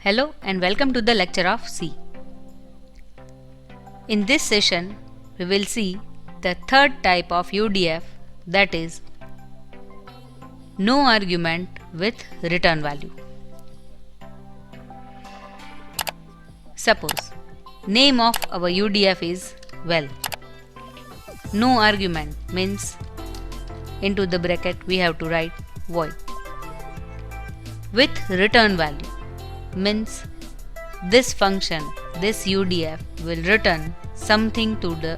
Hello and welcome to the lecture of C. In this session, we will see the third type of UDF, that is no argument with return value. Suppose name of our UDF is well. No argument means into the bracket we have to write void. With return value means this function, this UDF will return something to the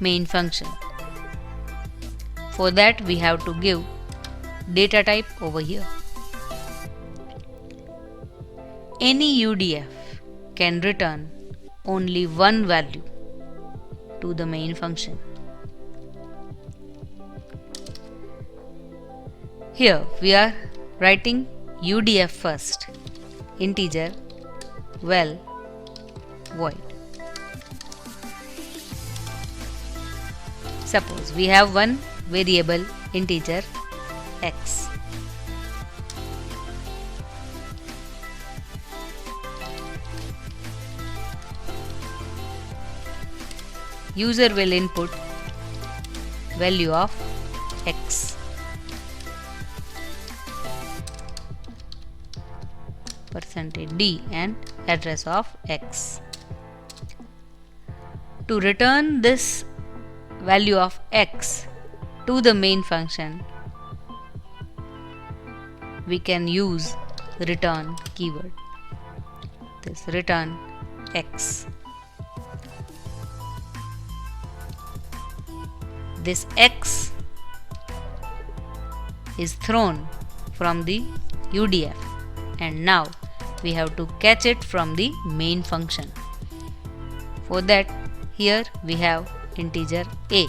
main function. For that we have to give data type over here. Any UDF can return only one value to the main function. Here we are writing UDF first, integer well void. Suppose we have one variable integer x. User will input value of x. %d and address of x. To return this value of x to the main function, we can use return keyword. This return x. This x is thrown from the UDF and now we have to catch it from the main function. For that, here we have integer a.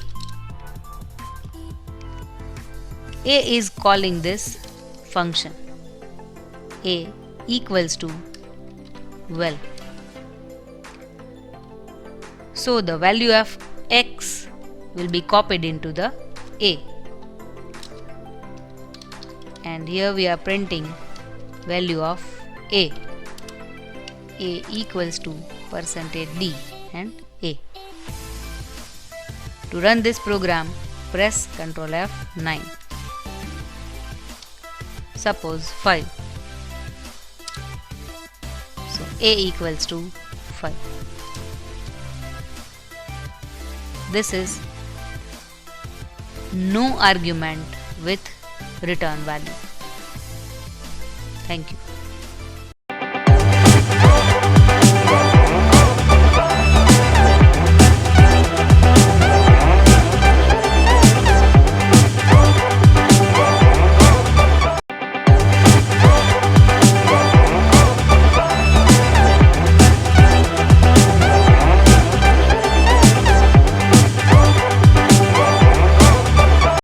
A is calling this function. A equals to well. So the value of x will be copied into the a. And here we are printing value of a. A equals to %d and a. To run this program, press Ctrl F9. Suppose 5. So a equals to 5. This is no argument with return value. Thank you.